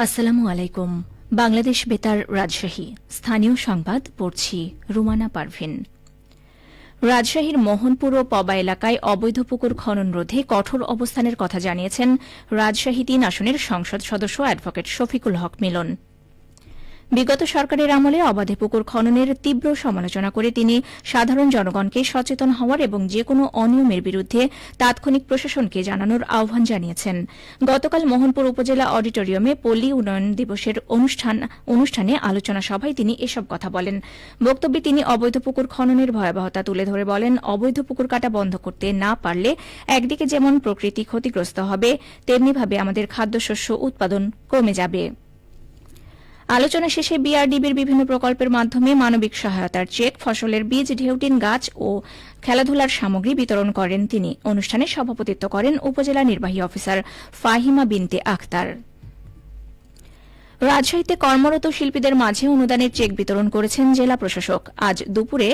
আসসালামু আলাইকুম। বাংলাদেশ বেতার রাজশাহী স্থানীয় সংবাদ পড়ছি রুমানা পারভিন। রাজশাহীর মোহনপুর ও পবা এলাকায় অবৈধ পুকুর খনন রোধে কঠোর অবস্থানের কথা জানিয়েছেন রাজশাহী ৩ আসনের সংসদ সদস্য অ্যাডভোকেট শফিকুল হক মিলন। বিগত সরকারের আমলে অবাধে পুকুর খননের তীব্র সমালোচনা করে তিনি সাধারণ জনগণকে সচেতন হওয়ার এবং যেকোনো অনিয়মের বিরুদ্ধে তাৎক্ষণিক প্রশাসনকে জানানোর আহ্বান জানিয়েছেন। গতকাল মোহনপুর উপজেলা অডিটোরিয়ামে পল্লী উন্নয়ন দিবসের অনুষ্ঠানে আলোচনা সভায় তিনি এসব কথা বলেন। বক্তব্যে তিনি অবৈধ পুকুর খননের ভয়াবহতা তুলে ধরে বলেন, অবৈধ পুকুর কাটা বন্ধ করতে না পারলে একদিকে যেমন প্রকৃতি ক্ষতিগ্রস্ত হবে, তেমনিভাবে আমাদের খাদ্যশস্য উৎপাদন কমে যাবে। আলোচনা শেষে বিআরডিবির বিভিন্ন প্রকল্পের মাধ্যমে মানবিক সহায়তার চেক, ফসলের বীজ, ঢেউটিন গাছ ও খেলাধুলার সামগ্রী বিতরণ করেন তিনি। অনুষ্ঠানে সভাপতিত্ব করেন উপজেলা নির্বাহী অফিসার ফাহিমা বিনতে আখতার। রাজশাহীতে কর্মরত শিল্পীদের মাঝে অনুদানের চেক বিতরণ করেছেন জেলা প্রশাসক। আজ দুপুরে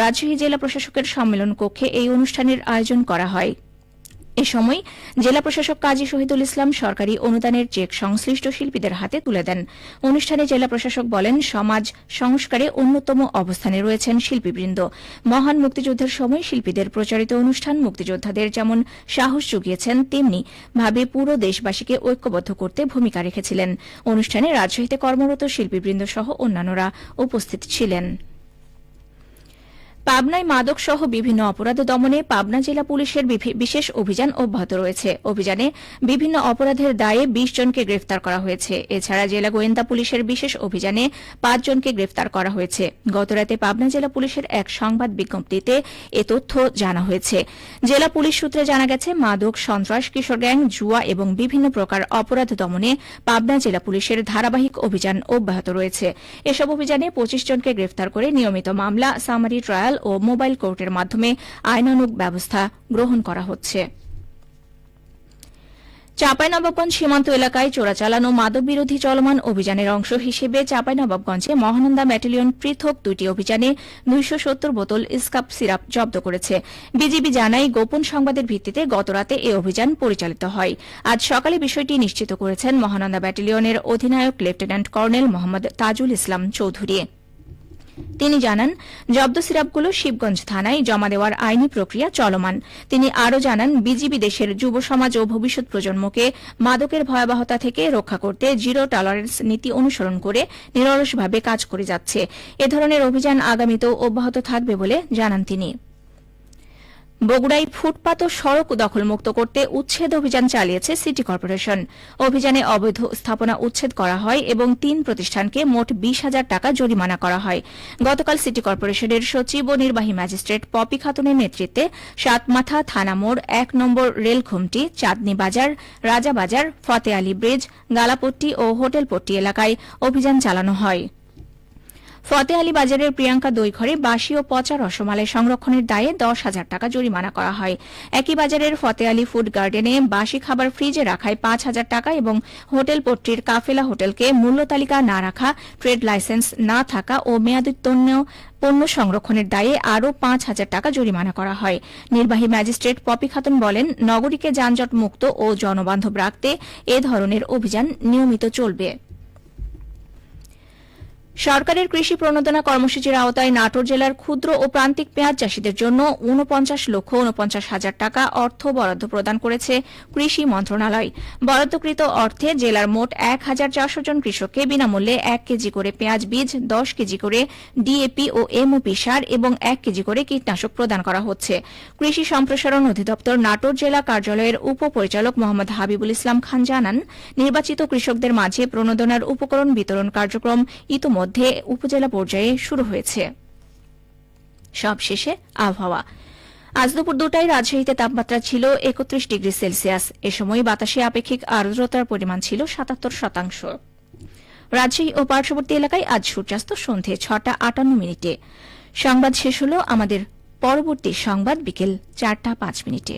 রাজশাহী জেলা প্রশাসকের সম্মেলন কক্ষে এই অনুষ্ঠানের আয়োজন করা হয়। এ সময় জেলা প্রশাসক কাজী শহীদুল ইসলাম সরকারি অনুদানের চেক সংশ্লিষ্ট শিল্পীদের হাতে তুলে দেন। অনুষ্ঠানে জেলা প্রশাসক বলেন, সমাজ সংস্কারে অন্যতম অবস্থানে রয়েছেন শিল্পীবৃন্দ। মহান মুক্তিযুদ্ধের সময় শিল্পীদের প্রচারিত অনুষ্ঠান মুক্তিযোদ্ধাদের যেমন সাহস জুগিয়েছেন, তেমনি ভাবে পুরো দেশবাসীকে ঐক্যবদ্ধ করতে ভূমিকা রেখেছিলেন। অনুষ্ঠানে রাজশাহীতে কর্মরত শিল্পীবৃন্দ সহ অন্যান্যরা উপস্থিত ছিলেন। পাবনায় মাদকসহ বিভিন্ন অপরাধ দমনে পাবনা জেলা পুলিশের বিশেষ অভিযান অব্যাহত রয়েছে। অভিযানে বিভিন্ন অপরাধের দায়ে ২০ জনকে গ্রেফতার করা হয়েছে। এছাড়া জেলা গোয়েন্দা পুলিশের বিশেষ অভিযানে ৫ জনকে গ্রেফতার করা হয়েছে। গতরাতে পাবনা জেলা পুলিশের এক সংবাদ বিজ্ঞপ্তিতে এ তথ্য জানা হয়েছে। জেলা পুলিশ সূত্রে জানা গেছে, মাদক, সন্ত্রাস, কিশোর গ্যাং, জুয়া এবং বিভিন্ন প্রকার অপরাধ দমনে পাবনা জেলা পুলিশের ধারাবাহিক অভিযান অব্যাহত রয়েছে। এসব অভিযানে ২৫ জনকে গ্রেফতার করে নিয়মিত মামলা, সামারি ট্রায়াল ও মোবাইল কোর্টের মাধ্যমে আইনানুগ ব্যবস্থা গ্রহণ করা হচ্ছে। চাঁপাইনবাবগঞ্জ সীমান্ত এলাকায় চোরাচালান ও মাদক বিরোধী চলমান অভিযানের অংশ হিসেবে চাঁপাইনবাবগঞ্জে মহানন্দা ব্যাটালিয়ন পৃথক ২টি অভিযানে ২৭০ বোতল ইসকাপ সিরাপ জব্দ করেছে। বিজিবি জানায়, গোপন সংবাদের ভিত্তিতে গতরাতে এ অভিযান পরিচালিত হয়। আজ সকালে বিষয়টি নিশ্চিত করেছেন মহানন্দা ব্যাটালিয়নের অধিনায়ক লেফটেন্যান্ট কর্নেল মোহাম্মদ তাজুল ইসলাম চৌধুরী। তিনি জানান, জব্দ সিরাপগুলো শিবগঞ্জ থানায় জমা দেওয়ার আইনি প্রক্রিয়া চলমান। তিনি আরও জানান, বিজিবি দেশের যুব সমাজ ও ভবিষ্যৎ প্রজন্মকে মাদকের ভয়াবহতা থেকে রক্ষা করতে জিরো টলারেন্স নীতি অনুসরণ করে নিরলসভাবে কাজ করে যাচ্ছে। এ ধরনের অভিযান আগামীতেও অব্যাহত থাকবে বলে জানান তিনি। বগুড়ায় ফুটপাত ও সড়ক দখলমুক্ত করতে উচ্ছেদ অভিযান চালিয়েছে সিটি কর্পোরেশন। অভিযানে অবৈধ স্থাপনা উচ্ছেদ করা হয় এবং ৩ প্রতিষ্ঠানকে মোট ২০,০০০ টাকা জরিমানা করা হয়। গতকাল সিটি কর্পোরেশনের সচিব ও নির্বাহী ম্যাজিস্ট্রেট পপি খাতুনের নেতৃত্বে সাতমাথা, থানা মোড়, ১ নম্বর রেলঘুমটি, চাঁদনী বাজার, রাজাবাজার, ফতে আলী ব্রিজ, গালাপট্টি ও হোটেলপট্টি এলাকায় অভিযান চালানো হয়। ফতে আলী বাজারের প্রিয়াঙ্কা দইঘরে বাসি ও পচা রসমালাই সংরক্ষণের দায়ে ১০,০০০ টাকা জরিমানা করা হয়। একই বাজারের ফতে আলী ফুড গার্ডেনে বাসি খাবার ফ্রিজে রাখায় ৫,০০০ টাকা এবং হোটেল পট্টির কাফেলা হোটেলকে মূল্য তালিকা না রাখা, ট্রেড লাইসেন্স না থাকা ও মেয়াদোত্তীর্ণ পণ্য সংরক্ষণের দায়ে আরও ৫,০০০ টাকা জরিমানা করা হয়। নির্বাহী ম্যাজিস্ট্রেট পপি খাতুন বলেন, নগরীকে যানজট মুক্ত ও জনবান্ধব রাখতে এ ধরনের অভিযান নিয়মিত চলবে। সরকারের কৃষি প্রণোদনা কর্মসূচির আওতায় নাটোর জেলার ক্ষুদ্র ও প্রান্তিক পেঁয়াজ চাষীদের জন্য ৪৯,৪৯,০০০ টাকা অর্থ বরাদ্দ প্রদান করেছে কৃষি মন্ত্রণালয়। বরাদ্দকৃত অর্থে জেলার মোট ১,৪০০ জন কৃষককে বিনামূল্যে ১ কেজি করে পেঁয়াজ বীজ, ১০ কেজি করে ডিএপি ও এমওপি সার এবং ১ কেজি করে কীটনাশক প্রদান করা হচ্ছে। কৃষি সম্প্রসারণ অধিদপ্তর নাটোর জেলা কার্যালয়ের উপপরিচালক মোহাম্মদ হাবিবুল ইসলাম খান জানান, নির্বাচিত কৃষকদের মাঝে প্রণোদনার উপকরণ বিতরণ কার্যক্রম ইতোমধ্যে উপজেলা পর্যায়ে শুরু হয়েছে। সবশেষে আবহাওয়া। আজ দুপুর ২টায় রাজশাহীতে তাপমাত্রা ছিল ৩১ ডিগ্রি সেলসিয়াস। এ সময় বাতাসে আপেক্ষিক আর্দ্রতার পরিমাণ ছিল ৭৭%। রাজশাহী ও পার্শ্ববর্তী এলাকায় আজ সূর্যাস্ত সন্ধে ৬টা ৫৮ মিনিটে। সংবাদ শেষ হল। আমাদের পরবর্তী সংবাদ বিকেল ৪টা ৫ মিনিটে।